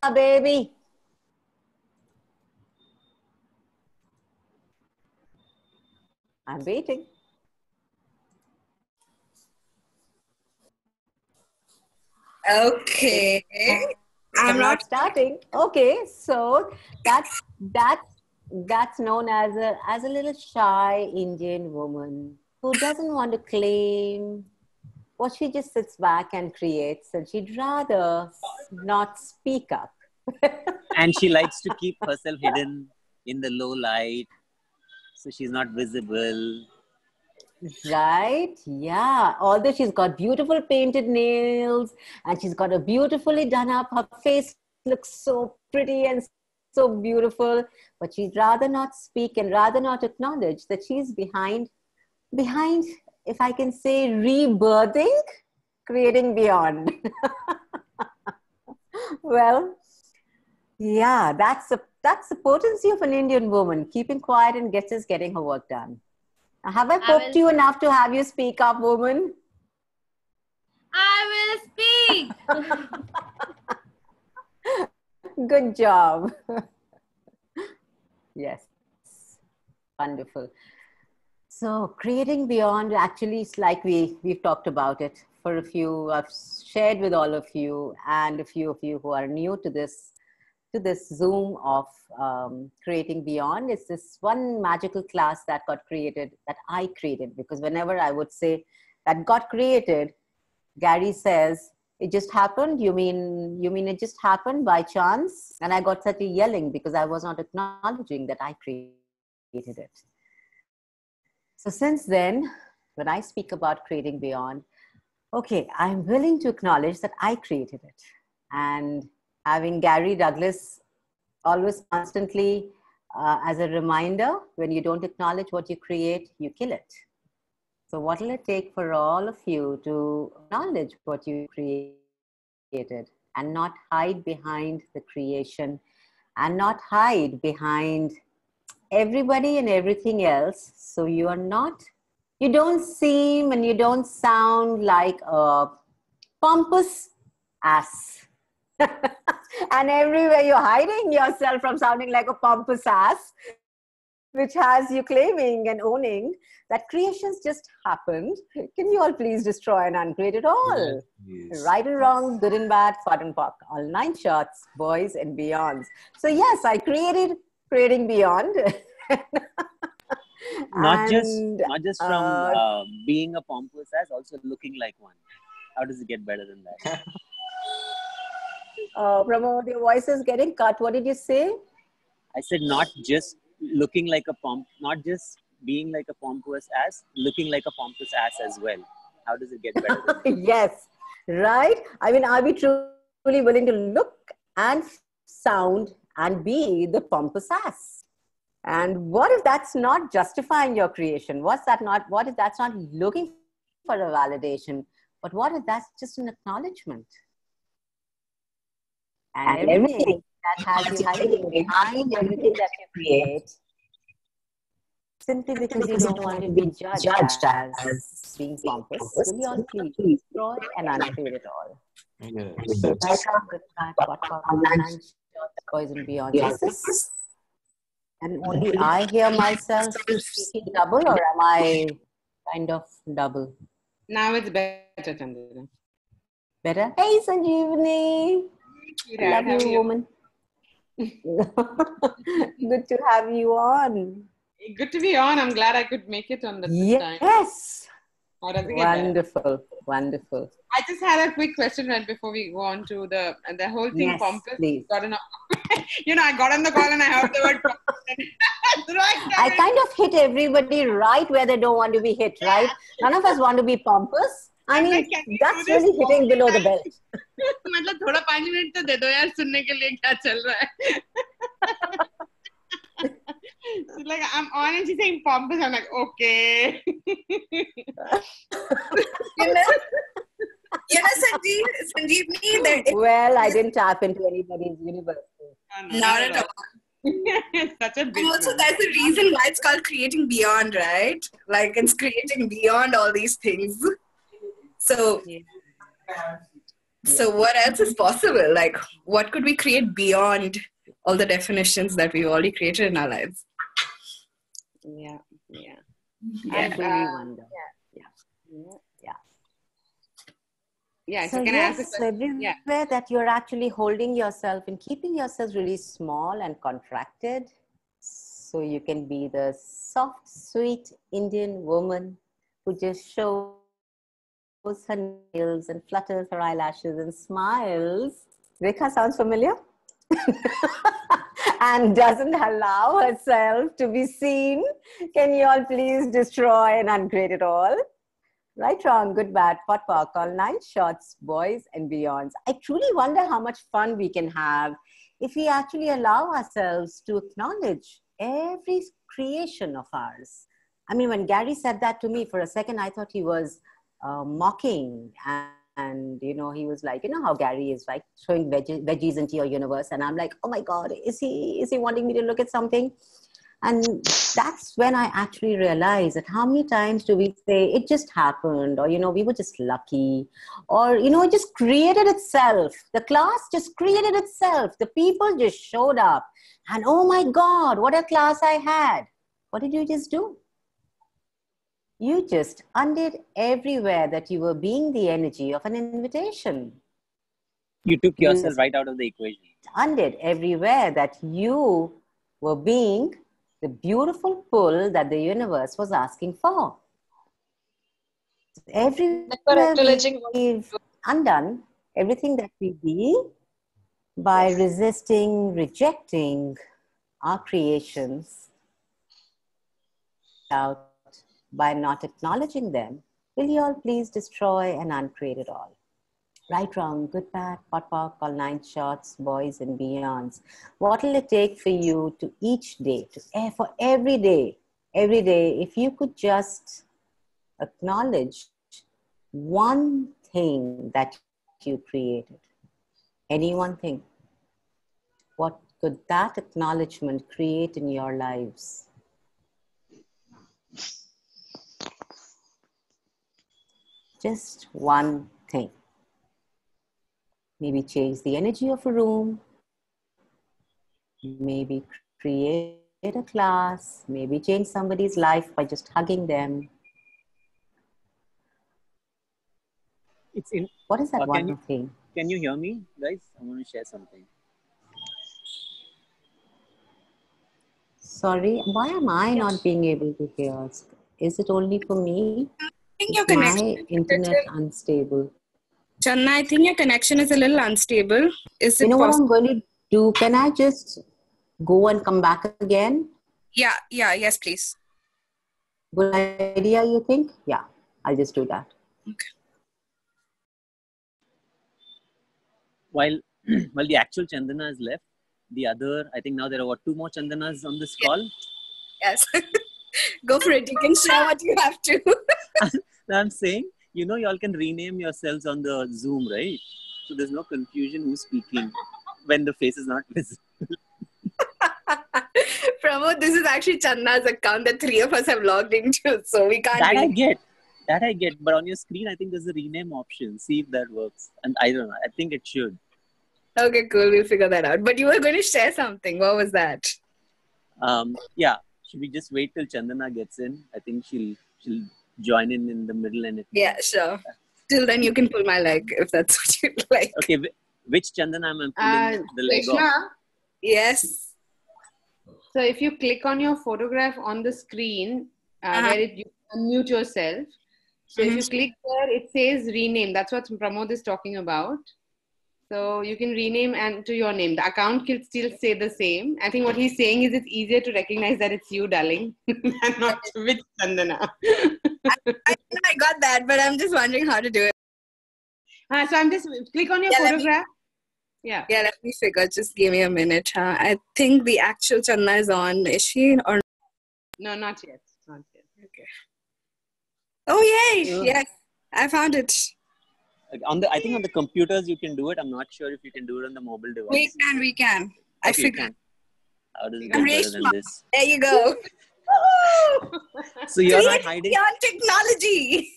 baby. I'm waiting. Okay. I'm not starting. Okay, so that's known as a little shy Indian woman who doesn't want to claim. Well, she just sits back and creates, and she'd rather not speak up. And she likes to keep herself hidden in the low light, so she's not visible. Right? Yeah. Although she's got beautiful painted nails and she's got a beautifully done up, her face looks so pretty and so beautiful, but she'd rather not speak and rather not acknowledge that she's behind, if I can say, rebirthing, creating beyond. Well, yeah, that's the potency of an Indian woman, keeping quiet and just getting her work done. Have I poked you enough to have you speak up, woman? I will speak. Good job. Yes. Wonderful. So creating beyond, actually, it's like we've talked about it for a few, I've shared with all of you and a few of you who are new to this Zoom of creating beyond. It's this one magical class that got created, that I created, because whenever I would say that got created, Gary says, it just happened? You mean it just happened by chance? And I got such a yelling because I was not acknowledging that I created it. So since then, when I speak about creating beyond, okay, I'm willing to acknowledge that I created it. And having Gary Douglas always constantly as a reminder, when you don't acknowledge what you create, you kill it. So what will it take for all of you to acknowledge what you created and not hide behind the creation and not hide behind everybody and everything else? So you don't seem and you don't sound like a pompous ass. And everywhere you're hiding yourself from sounding like a pompous ass, which has you claiming and owning that creations just happened. Can you all please destroy and uncreate it all? Yes. Right and wrong, good and bad, fat and puck, all 9 shots, boys and beyonds. So yes, I created creating beyond. Not just from being a pompous ass, also looking like one. How does it get better than that? Pramod, your voice is getting cut. What did you say? I said not just looking like not just being like a pompous ass, looking like a pompous ass as well. How does it get better than that? Yes, right? I mean, are we truly willing to look and sound and be the pompous ass? And what if that's not justifying your creation? What if that's not looking for a validation? But what if that's just an acknowledgement? And everything that has you hiding behind everything that you create, simply because you don't want to be judged as being pompous, will you all please destroy and uncreate it all? Yes. Boys and beyond. Yes. And only I hear myself speaking double, or am I kind of double? Now it's better, Chandra. Better? Hey, Sanjeevani. Love you, woman. Good to have you on. Good to be on. I'm glad I could make it on the time. Yes. Wonderful. Wonderful. I just had a quick question right before we go on to the whole thing. Yes, pompous. Please. I got on the call and I heard the word pompous. I kind of hit everybody right where they don't want to be hit, right? None of us want to be pompous. I mean, that's really hitting below the belt. मतलब थोड़ा 5 minute तो दे दो यार सुनने के लिए क्या चल रहा है. She's like, I'm on and she's saying pompous. I'm like, okay. Sanjeevani, well, I didn't tap into anybody's universe. Not at all. It's such a big and also, there's a reason why it's called creating beyond, right? Like, it's creating beyond all these things. So, So what else is possible? Like, what could we create beyond all the definitions that we've already created in our lives? Yeah. Yeah. And, Truly wonder. yeah. So So can I ask a yes, question? Yeah. everywhere that you're actually holding yourself and keeping yourself really small and contracted, so you can be the soft, sweet Indian woman who just shows her nails and flutters her eyelashes and smiles. Rekha sounds familiar? And doesn't allow herself to be seen. Can you all please destroy and uncreate it all? Right, wrong, good, bad, pot, pock, all 9 shots, boys and beyonds. I truly wonder how much fun we can have if we actually allow ourselves to acknowledge every creation of ours. I mean, when Gary said that to me, for a second, I thought he was mocking. And, you know, he was like, you know how Gary is like throwing veggies into your universe. And I'm like, oh my God, is he wanting me to look at something? And that's when I actually realized that how many times do we say it just happened, or, you know, we were just lucky, or, you know, it just created itself. The class just created itself. The people just showed up. And oh my God, what a class I had. What did you just do? You just undid everywhere that you were being the energy of an invitation. You took You yourself just right out of the equation. undid everywhere that you were being the beautiful pull that the universe was asking for. Everywhere we've undone everything that we be by resisting, rejecting our creations out by not acknowledging them. Will you all please destroy and uncreate it all? Right, wrong, good, bad, pot, pock, all 9 shots, boys and beyonds. What will it take for you to each day, for every day, if you could just acknowledge one thing that you created, any one thing, what could that acknowledgement create in your lives? Just one thing. Maybe change the energy of a room, maybe create a class, maybe change somebody's life by just hugging them. It's in. What is that one thing? Can you hear me, guys? I want to share something. Sorry, why am I not being able to hear? Is it only for me? I think Is your my connection internet unstable? Channa, I think your connection is a little unstable. Is it You know what possible? I'm going to do? Can I just go and come back again? Yeah, yes, please. Good idea, you think? Yeah, I'll just do that. Okay. While the actual Chandana is left, the other, I think now there are 2 more Chandanas on this call. Yes. Go for it. You can share what you have to. I'm saying, you know, y'all can rename yourselves on the Zoom, right? So there's no confusion who's speaking when the face is not visible. Pramod, this is actually Channa's account that 3 of us have logged into, so we can't. That I get. But on your screen, I think there's a rename option. See if that works. And I don't know. I think it should. Okay, cool. We'll figure that out. But you were going to share something. What was that? Yeah. Should we just wait till Chandana gets in? I think she'll join in the middle and it. Yeah, sure. Till then, you can pull my leg if that's what you'd like. Okay. Which Chandana am I pulling the leg Krishna, off? Yes. so if you click on your photograph on the screen, where you unmute yourself. So if you click there, it says rename. That's what Pramod is talking about. So you can rename and to your name. The account can still stay the same. I think what he's saying is it's easier to recognize that it's you, darling, and not which Chandana. I got that, but I'm just wondering how to do it. So I'm just click on your photograph. Yeah, let me figure. Just give me a minute. I think the actual Channa is on. Is she or no? Not yet. Not yet. Okay. Oh yay! Yes, I found it. I think on the computers you can do it. I'm not sure if you can do it on the mobile device. We can. I figured. How does it get better than this? There you go. So you're not hiding. Beyond technology.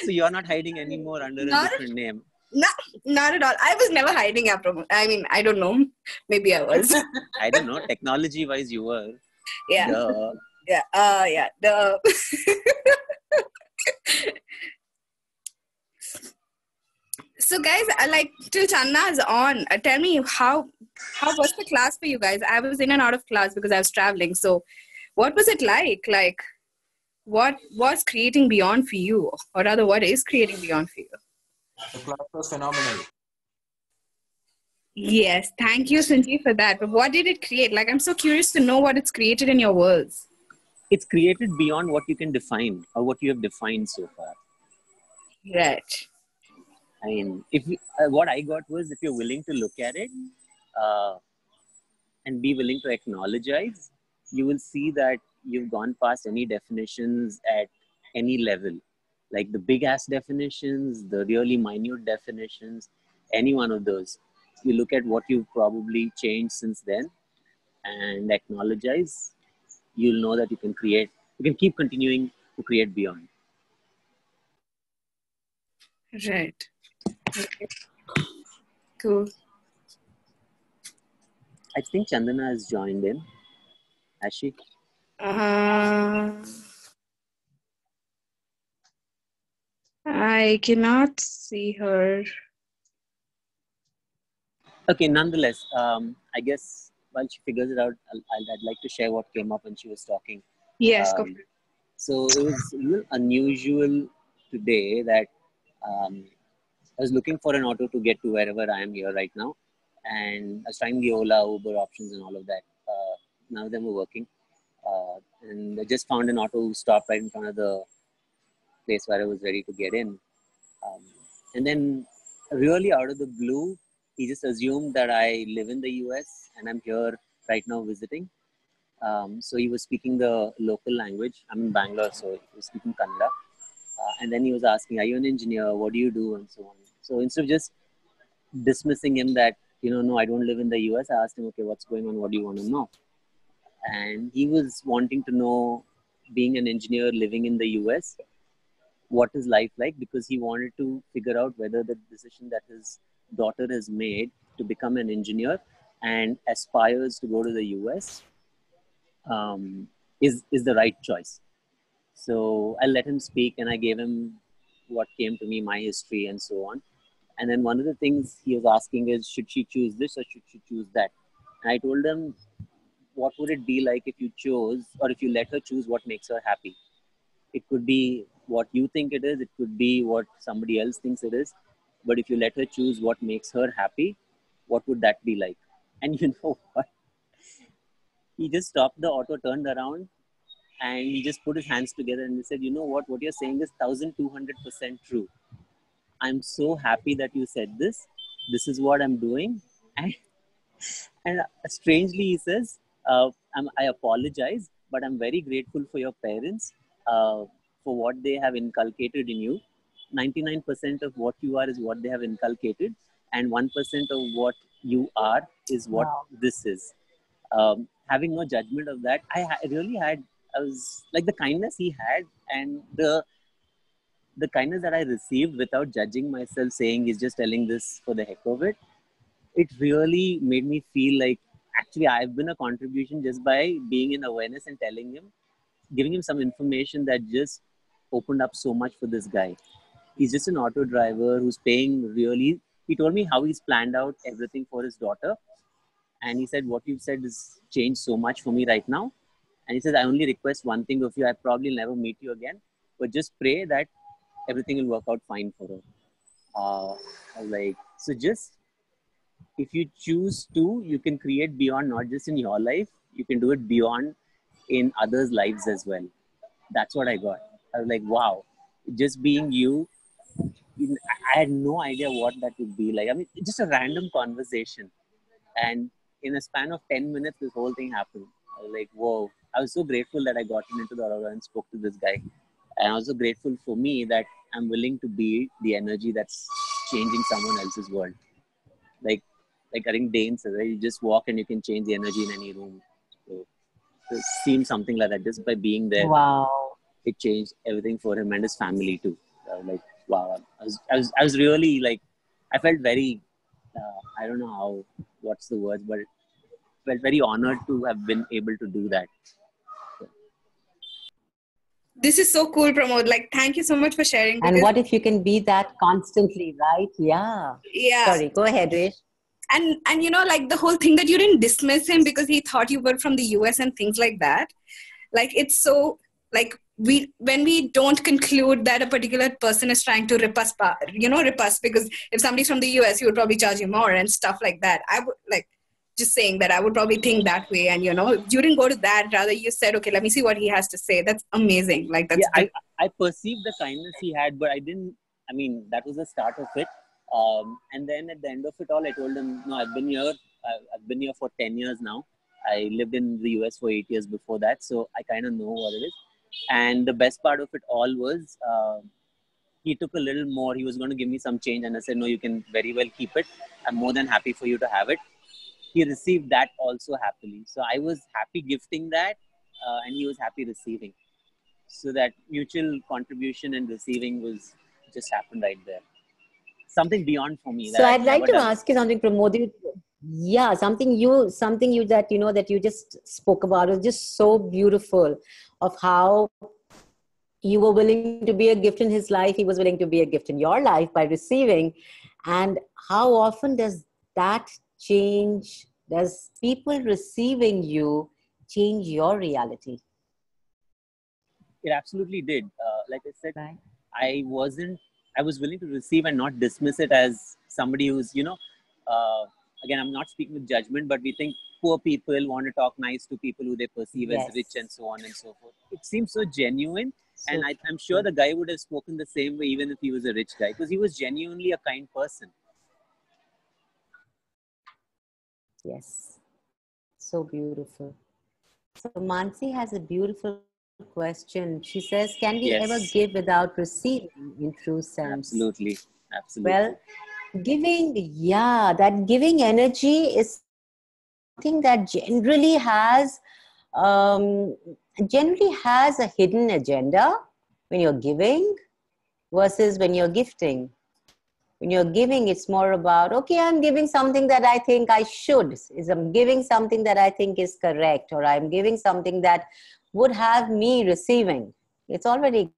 So you're not hiding anymore under a Not, different name. not at all. I was never hiding a promo. I mean, I don't know. Maybe I was. I don't know. Technology-wise, you were. Yeah. Duh. Yeah. Yeah. The. So guys, like till Channa is on, tell me how was the class for you guys? I was in and out of class because I was traveling. So, what was it like? Like, what was creating beyond for you, or rather, what is creating beyond for you? The class was phenomenal. Yes, thank you, Sanjeev, for that. But what did it create? Like, I'm so curious to know what it's created in your worlds. It's created beyond what you can define or what you have defined so far. Right. I mean, what I got was if you're willing to look at it and be willing to acknowledge, you will see that you've gone past any definitions at any level. Like the big ass definitions, the really minute definitions, any one of those. You look at what you've probably changed since then and acknowledge, you'll know that you can keep continuing to create beyond. Right. Okay. Cool. I think Chandana has joined in. Has she? I cannot see her. Okay, nonetheless, I guess while she figures it out, I'd like to share what came up when she was talking. Yes, go for it. So it was a little unusual today that I was looking for an auto to get to wherever I am here right now. And I was trying the Ola, Uber options and all of that. None of them were working. And I just found an auto who stopped right in front of the place where I was ready to get in. And then really out of the blue, he just assumed that I live in the US and I'm here right now visiting. So he was speaking the local language. I'm in Bangalore, so he was speaking Kannada. And then he was asking, are you an engineer? What do you do? And so on. So instead of just dismissing him that, no, I don't live in the US, I asked him, okay, what's going on? What do you want to know? And he was wanting to know, being an engineer living in the US, what is life like, because he wanted to figure out whether the decision that his daughter has made to become an engineer and aspires to go to the US is the right choice. So I let him speak and I gave him what came to me, my history and so on. And then one of the things he was asking is, should she choose this or should she choose that? And I told him, what would it be like if you chose, or if you let her choose what makes her happy? It could be what you think it is. It could be what somebody else thinks it is. But if you let her choose what makes her happy, what would that be like? And you know what? He just stopped the auto, turned around, and he just put his hands together and he said, you know what you're saying is 1200% true. I'm so happy that you said this. This is what I'm doing. And strangely, he says, I apologize, but I'm very grateful for your parents, for what they have inculcated in you. 99% of what you are is what they have inculcated, and 1% of what you are is what this is. Having no judgment of that, I was like, the kindness he had and the kindness that I received without judging myself, saying he's just telling this for the heck of it. It really made me feel like actually I've been a contribution just by being in awareness and giving him some information that just opened up so much for this guy. He's just an auto driver who's paying really. He told me how he's planned out everything for his daughter. And he said, what you've said has changed so much for me right now. And he says, I only request one thing of you. I probably never meet you again, but just pray that everything will work out fine for her. I was like, so just, if you choose to, you can create beyond, not just in your life, you can do it beyond in others' lives as well. That's what I got. I was like, wow, just being you, I had no idea what that would be like. I mean, just a random conversation. And in a span of 10 minutes, this whole thing happened. I was like, whoa. I was so grateful that I got into the aurora and spoke to this guy. And I was so grateful for me that I'm willing to be the energy that's changing someone else's world. Like I think Dane says, right? You just walk and you can change the energy in any room. So it seemed something like that. Just by being there, Wow. it changed everything for him and his family too. I was like, wow. I was really like, I felt very, I don't know how, what's the word, but felt very honored to have been able to do that. This is so cool, Pramod. Like, thank you so much for sharing. And Because, what if you can be that constantly, right? Yeah. yeah. Sorry, go ahead, Rish. And you know, like the whole thing that you didn't dismiss him because he thought you were from the US and things like that. Like, it's so, like, when we don't conclude that a particular person is trying to rip us, because if somebody's from the US, you would probably charge you more and stuff like that. I would, like, just saying that I would probably think that way. And, you know, you didn't go to that. Rather, you said, okay, let me see what he has to say. That's amazing. Like, that's Yeah, I perceived the kindness he had, but I didn't, I mean, that was the start of it. And then at the end of it all, I told him, no, I've been here for 10 years now. I lived in the US for 8 years before that. So I kind of know what it is. And the best part of it all was, he took a little more. He was going to give me some change. And I said, no, you can very well keep it. I'm more than happy for you to have it. He received that also happily. So I was happy gifting that, and he was happy receiving. So that mutual contribution and receiving was just happened right there. Something beyond for me. So That I'd I've like never to done. ask you something, Pramod. Yeah, something you that that you just spoke about is just so beautiful, of how you were willing to be a gift in his life, he was willing to be a gift in your life by receiving. And how often does that change? Does people receiving you change your reality? It absolutely did. Like I said, Right. I was willing to receive and not dismiss it as somebody who's, again, I'm not speaking with judgment, but we think poor people want to talk nice to people who they perceive as rich and so on and so forth. It seems so genuine. And I'm sure the guy would have spoken the same way even if he was a rich guy, because he was genuinely a kind person. Yes. So beautiful. So Maansi has a beautiful question. She says, can we ever Yes. give without receiving in true sense? Absolutely. Absolutely. Well, that giving energy is something that generally has a hidden agenda when you're giving versus when you're gifting. When you're giving, it's more about, okay, I'm giving something that I think I should. I'm giving something that I think is correct, or I'm giving something that would have me receiving. It's already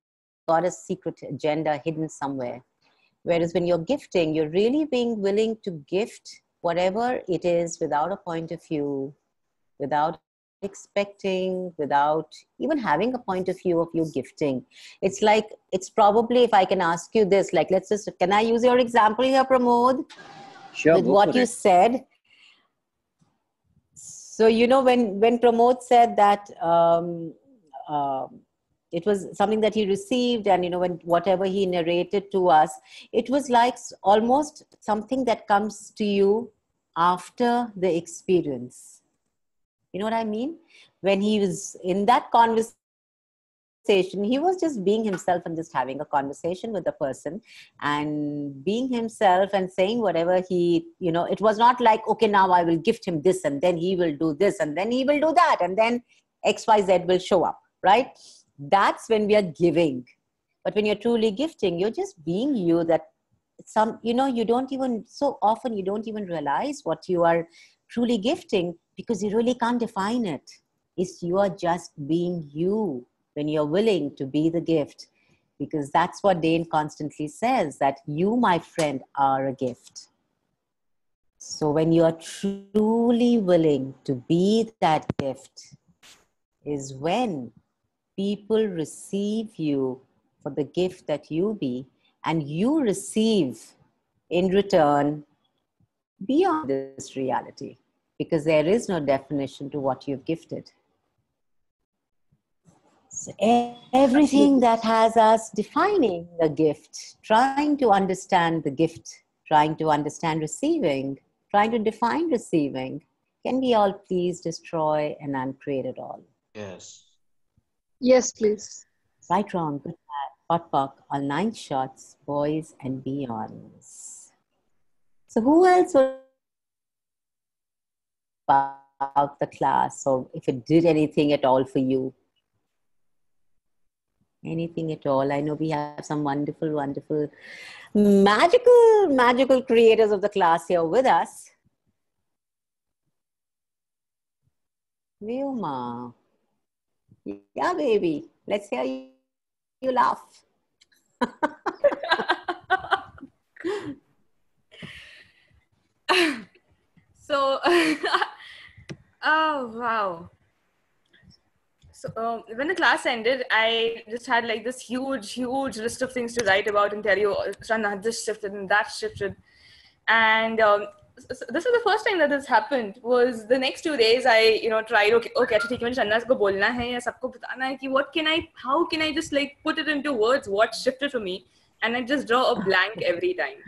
got a secret agenda hidden somewhere. Whereas when you're gifting, you're really being willing to gift whatever it is without a point of view, without expecting, without even having a point of view of you gifting. It's probably, if I can ask you this, like, can I use your example here, Pramod? Sure, With go what for you it. said. So, when Pramod said that it was something that he received, and, when whatever he narrated to us, it was like almost something that comes to you after the experience. You know what I mean? When he was in that conversation, he was just being himself and just having a conversation with the person and being himself and saying whatever it was not like, okay, now I will gift him this and then he will do this and then he will do that and then XYZ will show up, right? That's when we are giving. But when you're truly gifting, you're just being you. That you don't even realize what you are truly gifting, because you really can't define it. You are just being you when you're willing to be the gift, because that's what Dane constantly says, that you, my friend, are a gift. So when you are truly willing to be that gift is when people receive you for the gift that you be, and you receive in return beyond this reality, because there is no definition to what you've gifted. So everything that has us defining a gift, trying to understand the gift, trying to understand receiving, trying to define receiving, can we all please destroy and uncreate it all? Yes. Yes, please. Right, wrong, good, bad, hot, puck, all 9 shots, boys and beyonds. So who else would about the class, or if it did anything at all for you? Anything at all. I know we have some wonderful, wonderful, magical creators of the class here with us. Vyoma. Yeah, baby. Let's hear you laugh. So, oh wow. So when the class ended, I just had like this huge list of things to write about and tell you, Shana, this shifted and that shifted. And so this is the first time that this happened. Was the next 2 days I tried, okay अच्छा ठीक है मुझे शन्नाज को बोलना है या सबको बताना है कि how can I just like put it into words what shifted for me, and I just draw a blank every time.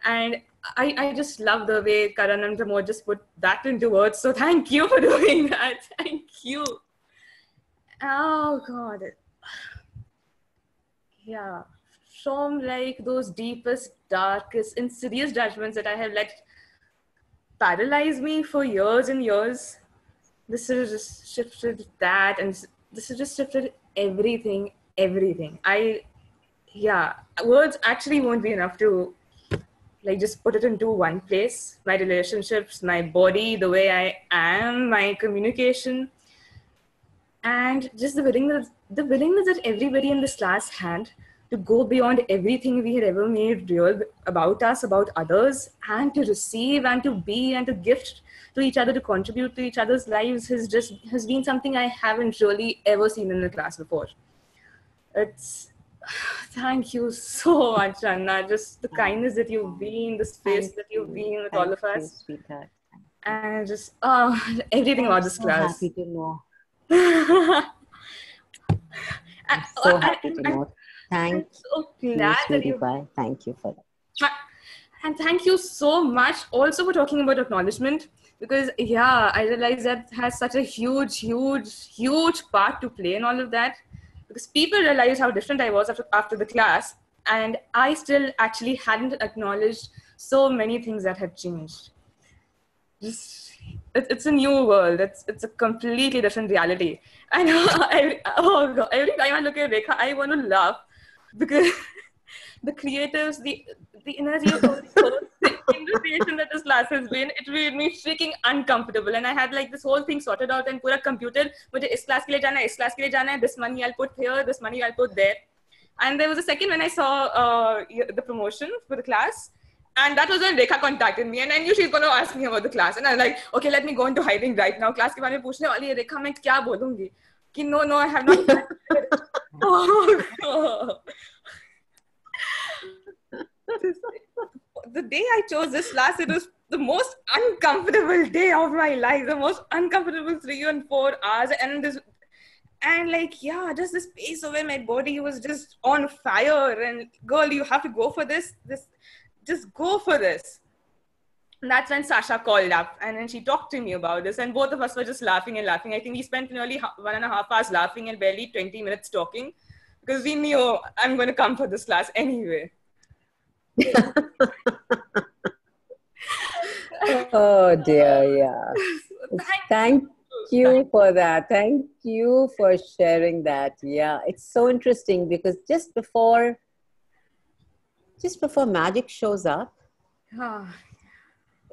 And I just love the way Karan and Pramod just put that into words. So thank you for doing that. Thank you. Oh God. Yeah. From like those deepest, darkest, insidious judgments that I have let paralyze me for years and years, this has just shifted that, and this has just shifted everything. Words actually won't be enough to like just put it into one place. My relationships, my body, the way I am, my communication, and just the willingness that everybody in this class had to go beyond everything we had ever made real about us, about others, and to receive and to be and to gift to each other, to contribute to each other's lives has been something I haven't really ever seen in the class before. It's thank you so much, Anna. Just the kindness that you've been, the space that you've been with all of us. Thank you, sweetheart. And just everything about this class. Happy to know. I'm so happy to know. I'm so glad that you. Thank you for that. And thank you so much also for talking about acknowledgement, because I realize that has such a huge part to play in all of that, because people realized how different I was after the class, and I still actually hadn't acknowledged so many things that had changed. It's a new world. It's a completely different reality. I know. Every time I look at Rekha, I want to laugh, because the creatives, the energy of the invitation that this class has been, it made me freaking uncomfortable. And I had like this whole thing sorted out and pura computed. मुझे इस class के लिए जाना है, इस class के लिए जाना है. This money I'll put here, this money I'll put there. And there was a second when I saw the promotion for the class. And that was when Rekha contacted me, and I knew she was going to ask me about the class. And I was like, okay, let me go into hiding right now. Class के बारे में पूछने वाली है Rekha, मैं क्या बोलूँगी? कि no, I have not. Oh God. The day I chose this class, it was the most uncomfortable day of my life, the most uncomfortable 3 and 4 hours, just this pace where my body was just on fire, and girl, you have to go for this, just go for this. And that's when Sasha called up, and then she talked to me about this, and both of us were just laughing and laughing. I think we spent nearly 1.5 hours laughing and barely 20 minutes talking, because we knew I'm going to come for this class anyway. Oh dear, yeah. Thank you for that. Thank you for sharing that. Yeah, it's so interesting, because just before magic shows up,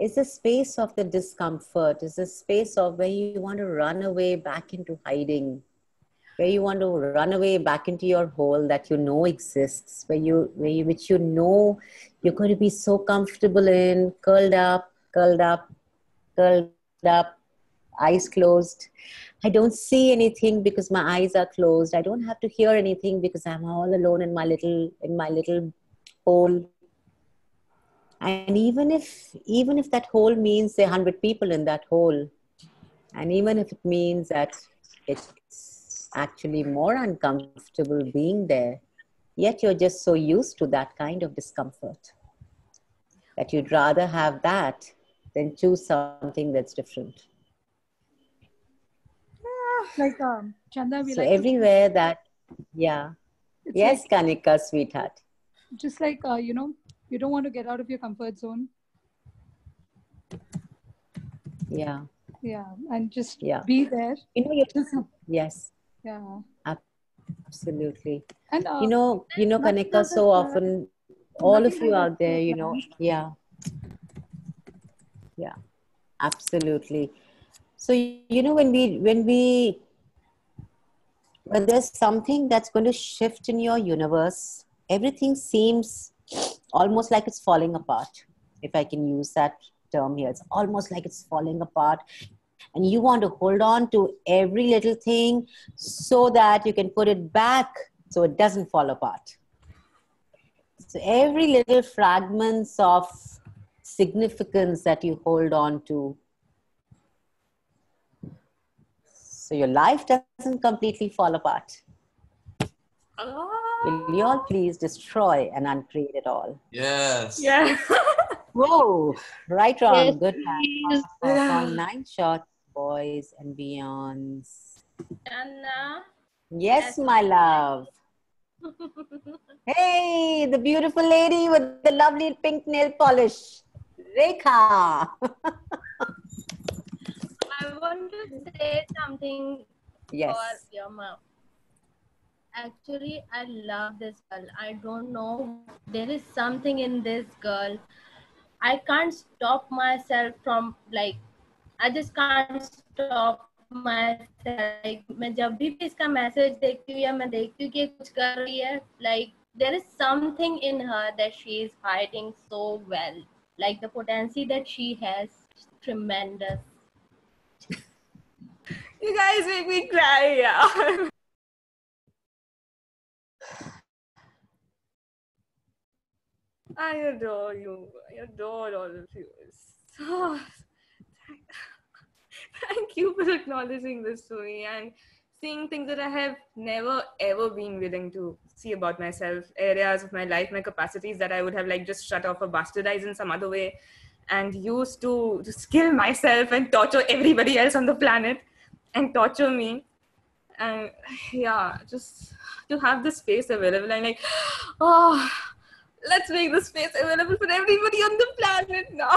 is a space of the discomfort, is a space of where you want to run away back into hiding, where you want to run away back into your hole that you know exists, which you know you're going to be so comfortable in, curled up, eyes closed. I don't see anything because my eyes are closed. I don't have to hear anything because I'm all alone in my little hole. And even if that hole means there are 100 people in that hole, and even if it means that it's actually more uncomfortable being there, yet you're just so used to that kind of discomfort that you'd rather have that than choose something that's different. Like Chanda, we so like everywhere that, yeah. Yes, like, Kanika, sweetheart. Just like, you don't want to get out of your comfort zone. Yeah. Yeah, and just be there. Yes. Yeah. Absolutely. And Kanika, not so just that, often, all of nothing you has out there, actually planned. yeah, yeah, absolutely. So, when there's something that's going to shift in your universe, everything seems almost like it's falling apart. If I can use that term here, it's almost like it's falling apart. And you want to hold on to every little thing so that you can put it back so it doesn't fall apart. So every little fragments of significance that you hold on to, so your life doesn't completely fall apart. Will you all please destroy and uncreate it all? Yes. Yeah. Whoa, right, Yes, wrong, good, please. bad, song, 9 shots, boys and beyonds. Anna. Yes, my love. Hey, the beautiful lady with the lovely pink nail polish, Rekha. I want to say something Yes. for your mom. Actually, I love this girl. I don't know. There is something in this girl. I can't stop myself from I just can't stop myself. मैं जब भी इसका message देखती हूँ या मैं देखती हूँ कि कुछ कर रही है, there is something in her that she is hiding so well. Like the potential that she has, tremendous. You guys make me cry. Yeah. I adore you. I adore all of you. So, thank you for acknowledging this to me and seeing things that I have never ever been willing to see about myself, areas of my life, my capacities that I would have just shut off or bastardized in some other way and used to just kill myself and torture everybody else on the planet and torture me. And yeah, just to have this space available and oh, let's make this space available for everybody on the planet now.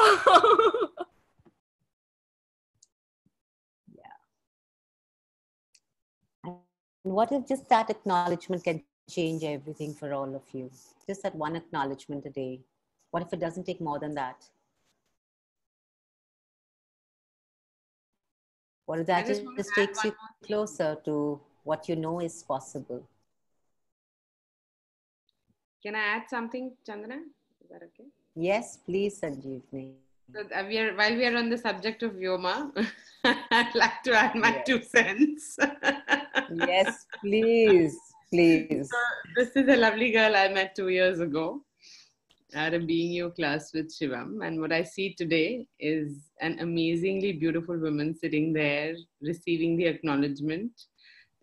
And what if just that acknowledgement can change everything for all of you? Just that one acknowledgement a day. What if it doesn't take more than that? What if that just takes you closer to what you know is possible? Can I add something, Chandana? Is that okay? Yes, please, Sanjeevni. So while we are on the subject of Vyoma, I'd like to add my 2 cents. Yes, please, please. So this is a lovely girl I met 2 years ago at a Being You class with Shivam. And what I see today is an amazingly beautiful woman sitting there receiving the acknowledgement.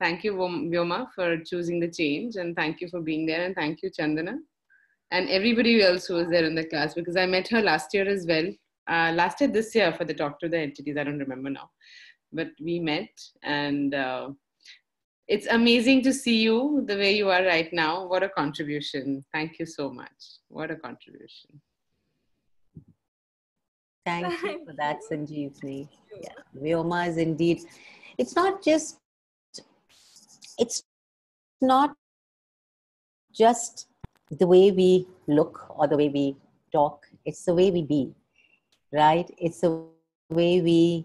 Thank you, Vyoma, for choosing the change. And thank you for being there. And thank you, Chandana. And everybody else who was there in the class, because I met her last year as well. Last year, this year for the Talk to the Entities. I don't remember now. But we met and it's amazing to see you the way you are right now. What a contribution. Thank you so much. What a contribution. Thank you for that, Sanjeevni. Yeah, Vyoma is indeed, it's not just the way we look or the way we talk. It's the way we be, right? It's the way we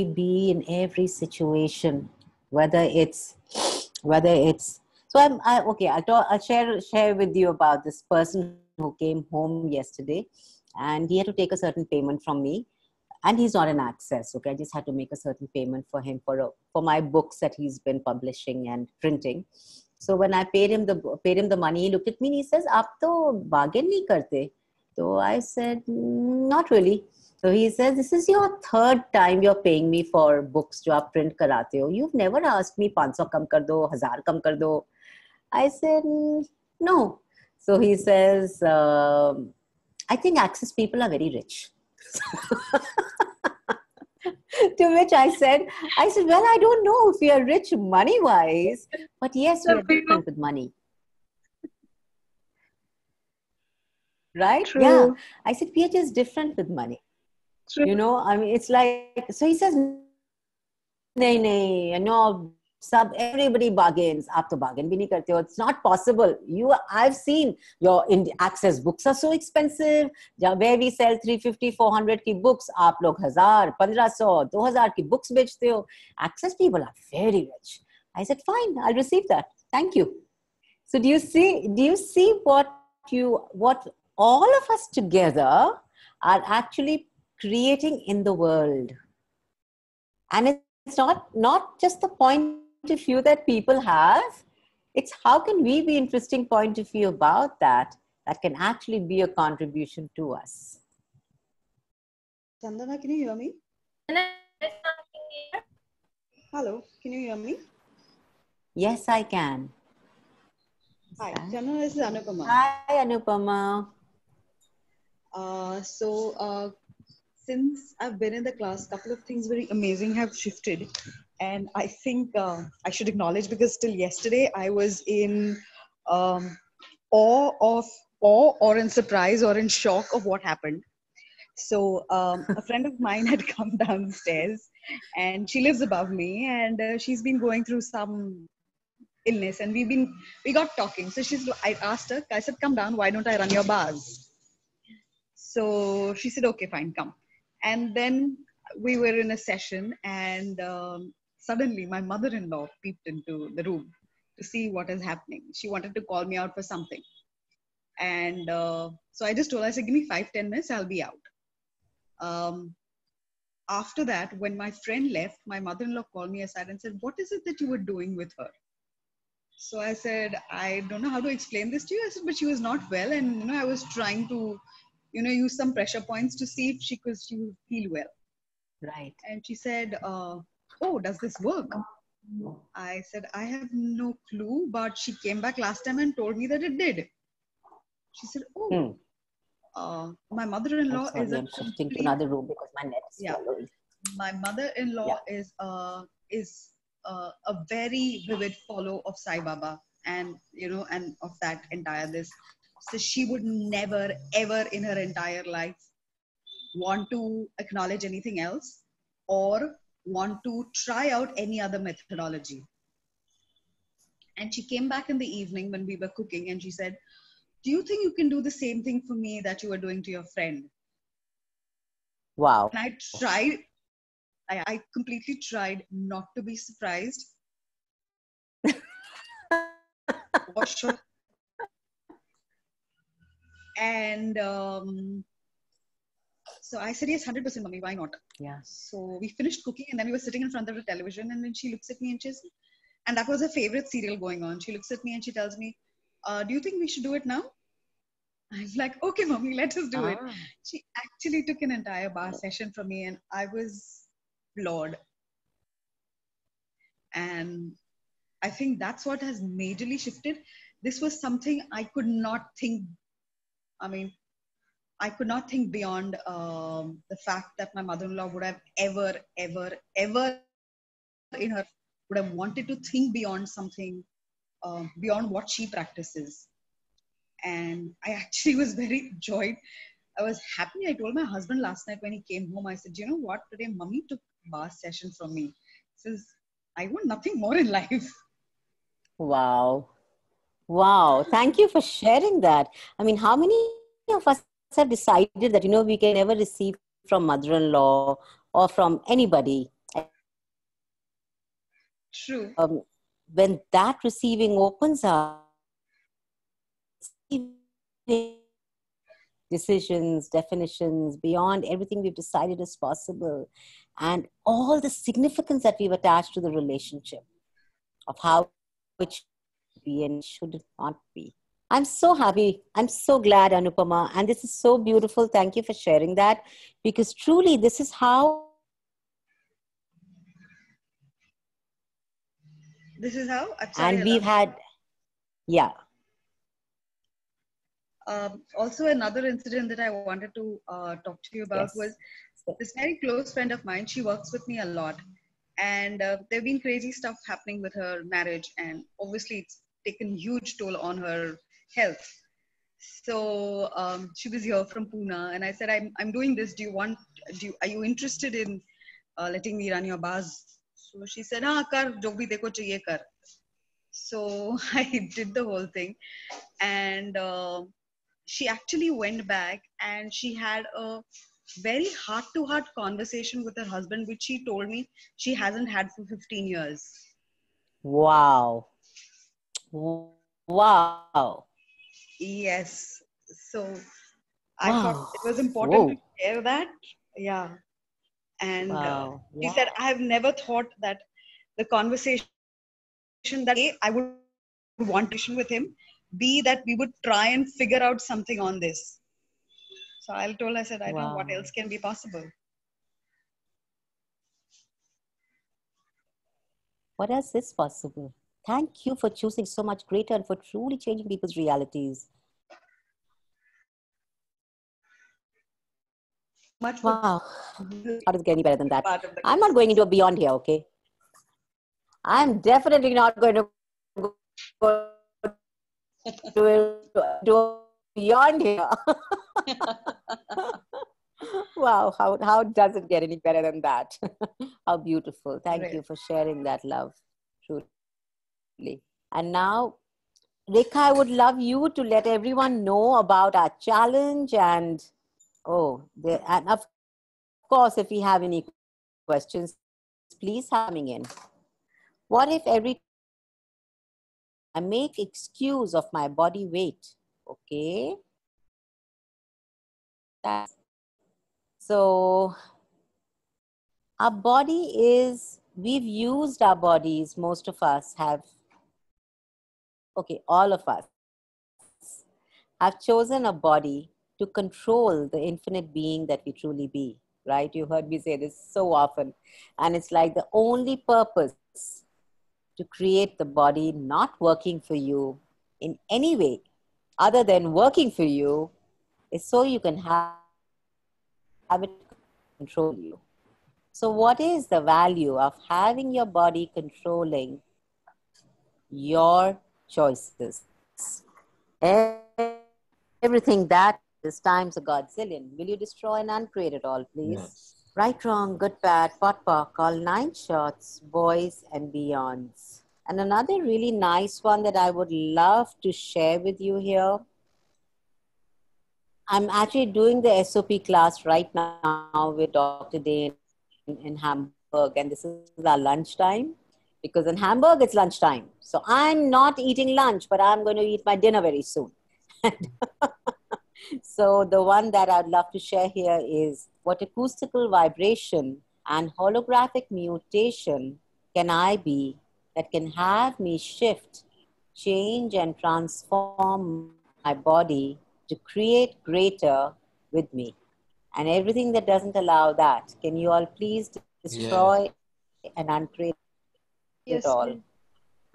be in every situation, whether it's so I'll share with you about this person who came home yesterday, and he had to take a certain payment from me, and he's not in Access. Okay, I just had to make a certain payment for him for my books that he's been publishing and printing. So when I paid him the money, he looked at me and he says, "Aap to bargain nahi karte." So I said, "Not really." So he says, "This is your 3rd time you're paying me for books jo aap print karate ho. You've never asked me 500 kam kar do, 1000 kam kar do." I said, "No." So he says, "I think Access people are very rich." To which I said, "Well, I don't know if we are rich money-wise, but yes, we are different with money." Right? True. Yeah. I said, "We are just different with money." True. I mean, it's like, so he says, नहीं, no, everybody bargains. आप तो bargain भी नहीं करते हो. It's not possible. I've seen your access books are so expensive. Where we sell 350, 400 की books, आप लोग 1000, 1500, 2000 की books बेचते हो. Access people are very rich. I said, fine, I'll receive that. Thank you. So do you see what all of us together are actually creating in the world? And it's not just the point of view that people have. It's how can we be interesting point of view about that can actually be a contribution to us. Chandana, can you hear me? Can I say something here? Hello, can you hear me? Yes, I can. Hi, Chandana, this is Anupama. Hi, Anupama. Since I've been in the class, a couple of things very amazing have shifted. And I think I should acknowledge, because till yesterday I was in awe or in surprise or in shock of what happened. So a friend of mine had come downstairs, and she lives above me, and she's been going through some illness, and we got talking. So I asked her, I said, come down, why don't I run your bars? So she said, okay, fine, come. And then we were in a session, and suddenly my mother-in-law peeped into the room to see what is happening. She wanted to call me out for something. And so I just told her, I said, give me 5-10 minutes, I'll be out. After that, when my friend left, my mother-in-law called me aside and said, what is it that you were doing with her? So I said, I don't know how to explain this to you. I said, but she was not well, and I was trying to use some pressure points to see if she would feel well. Right. And she said, oh, does this work? I said, I have no clue, but she came back last time and told me that it did. She said, my mother-in-law is I'm shifting to another room because my net is swallowing. My mother-in-law is a very vivid follow of Sai Baba, and and of that entire this. So she would never, ever in her entire life want to acknowledge anything else or want to try out any other methodology. And she came back in the evening when we were cooking, and she said, do you think you can do the same thing for me that you were doing to your friend? Wow. And I tried. I completely tried not to be surprised. And so I said, yes, 100%, mommy, why not? Yeah. So we finished cooking, and then we were sitting in front of the television, and then she looks at me and she says, and that was her favorite serial going on. She looks at me and she tells me, do you think we should do it now? I was like, okay, mommy, let us do it. She actually took an entire bar session from me, and I was floored. And I think that's what has majorly shifted. This was something I could not think. I could not think beyond the fact that my mother-in-law would have ever in her would have wanted to think beyond something, beyond what she practices. And I actually was very joyed. I was happy. I told my husband last night when he came home, I said, you know what, today mommy took bar session from me. He says, I want nothing more in life. Wow. Thank you for sharing that. I mean, how many of us have decided that, we can never receive from mother-in-law or from anybody? True. When that receiving opens up, decisions, definitions, beyond everything we've decided is possible, and all the significance that we've attached to the relationship of how it should be and should not be. I'm so happy. I'm so glad, Anupama. And this is so beautiful. Thank you for sharing that, because truly this is how. This is how? And we've had, yeah. Also, another incident that I wanted to talk to you about was this very close friend of mine. She works with me a lot. And there have been crazy stuff happening with her marriage. And obviously, it's taken huge toll on her health. So she was here from Pune. And I said, I'm doing this. Are you interested in letting me run your bars So she said, "हाँ कर जो भी देखो चाहिए कर." So I did the whole thing, and she actually went back and she had a very heart-to-heart conversation with her husband, which she told me she hasn't had for 15 years. Wow. Wow. Yes. So I thought Wow. it was important to Whoa. share that. Yeah. And Wow. she said, Wow. I have never thought that the conversation that A, I would want to with him, B, that we would try and figure out something on this. So I said, I don't know what Wow. else can be possible. What else is possible? Thank you for choosing so much greater and for truly changing people's realities. Much for Wow. How does it get any better than that? part of the I'm not going into a beyond here, okay? I'm definitely not going to go to a beyond here. Wow, how does it get any better than that? How beautiful. Thank you for sharing that love, truly. And now, Rekha, I would love you to let everyone know about our challenge and and of course, if we have any questions, please coming in. What if every I make excuse of my body weight? Okay. So our body is, we've used our bodies, most of us have, okay, all of us have chosen a body to control the infinite being that we truly be, right? You heard me say this so often. And it's like the only purpose to create the body not working for you in any way other than working for you is so you can have it control you. So what is the value of having your body controlling your choices? Everything that is times a godzillion. Will you destroy and uncreate it all, please? Yes. Right, wrong, good, bad, pot, pock, all 9 shots, boys and beyonds. And another really nice one that I would love to share with you here. I'm actually doing the SOP class right now with Dr. Dane in Hamburg, and this is our lunchtime. Because in Hamburg, it's lunchtime. So I'm not eating lunch, but I'm going to eat my dinner very soon. So the one that I'd love to share here is, what acoustical vibration and holographic mutation can I be that can have me shift, change, and transform my body to create greater with me? And everything that doesn't allow that, can you all please Yes. destroy and uncreate it Yes, all? please.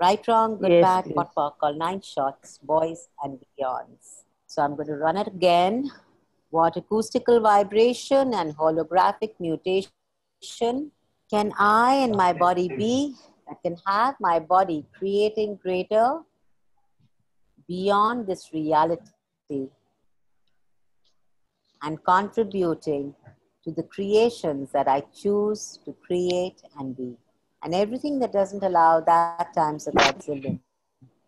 Right, wrong, good, Yes, bad, please. pot, pock, all 9 shots, boys and beyonds. So I'm going to run it again. What acoustical vibration and holographic mutation can I and my body be that can have my body creating greater beyond this reality and contributing to the creations that I choose to create and be? And everything that doesn't allow that times a godzillion.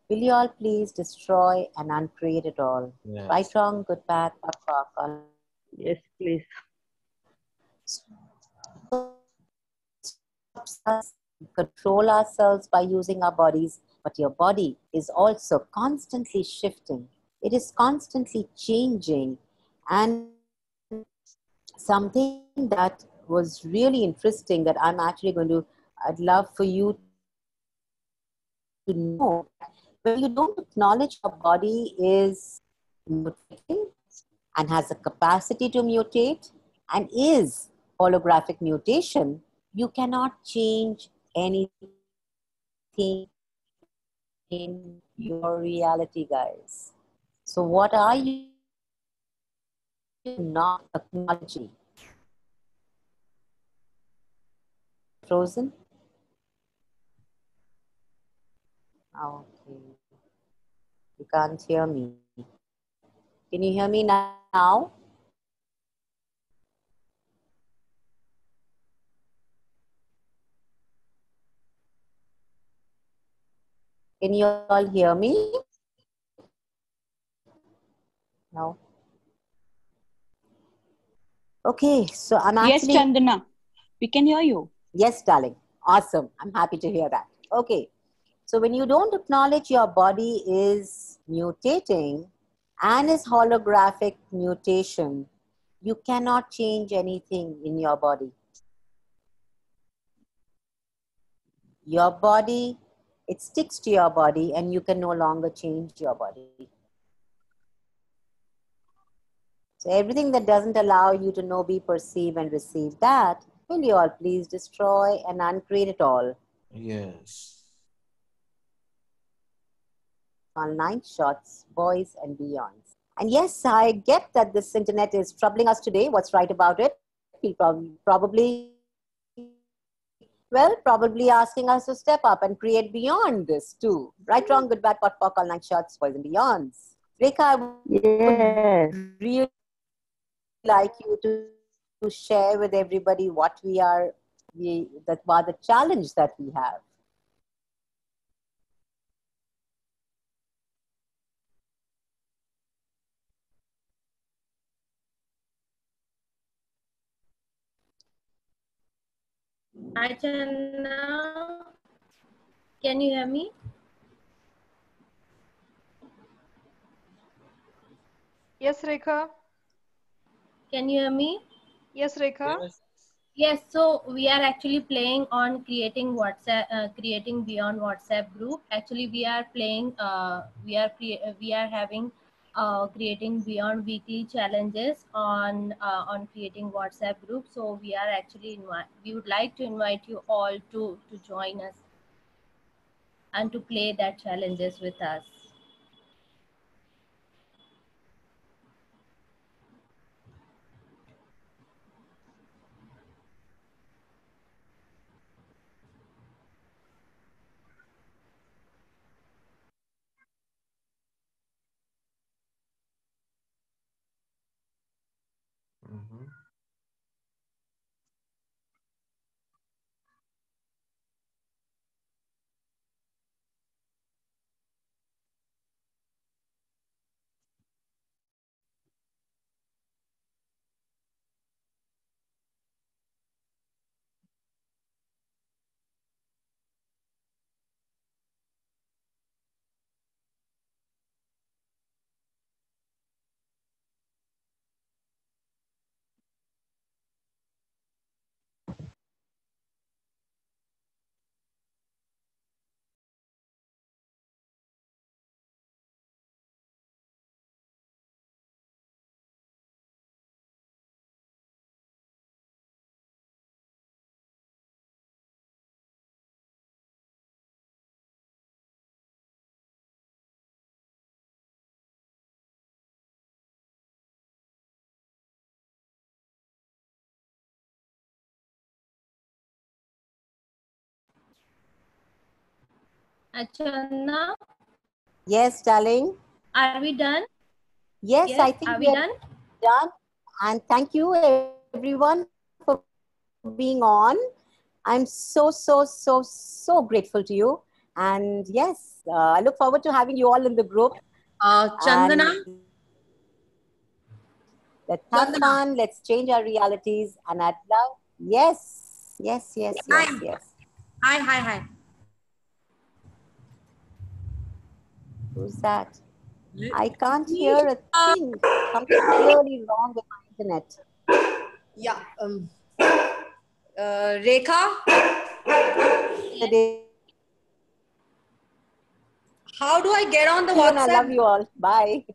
Will you all please destroy and uncreate it all? Right, Yes. wrong, good, bad, pot, pock, all. Yes, please. Us control ourselves by using our bodies, but your body is also constantly shifting. It is constantly changing. And something that was really interesting that I'm actually going to, I'd love for you to know, when you don't acknowledge your body is mutating and has the capacity to mutate and is holographic mutation, you cannot change anything in your reality, guys. So what are you not acknowledging? Frozen? Okay. You can't hear me. Can you hear me now? Can you all hear me? No. Okay, so I'm actually... Yes, Chandana, we can hear you. Yes, darling. Awesome. I'm happy to hear that. Okay. So when you don't acknowledge your body is mutating and is holographic mutation, you cannot change anything in your body. Your body, it sticks to your body and you can no longer change your body. So everything that doesn't allow you to know, be, perceive and receive that, will you all please destroy and uncreate it all? Yes. On 9 shots, boys and beyonds. And yes, I get that this internet is troubling us today. What's right about it? People probably asking us to step up and create beyond this too. Right, wrong, good, bad, pot, pock, all 9 shots, boys and beyonds. Rekha, I would really like you to share with everybody what the challenge that we have. Hi, Channa. Can you hear me? Yes, Rekha. Can you hear me? Yes, Rekha. Yes. Yes, so we are actually playing on creating WhatsApp, creating beyond WhatsApp group. Actually, we are playing, we are having creating beyond weekly challenges on creating WhatsApp group. So we are actually we would like to invite you all to join us and to play that challenges with us. Mm-hmm. Channa, Yes, darling. are we done? Yes, I think are we we are done? done. And thank you everyone for being on. I'm so grateful to you. And yes, I look forward to having you all in the group. Chandana? And let's have fun. Let's change our realities. And I'd love, yes. Hi. Who's that? I can't hear a thing. Something really wrong with my internet. Yeah. Rekha? How do I get on the WhatsApp? I love you all. Bye.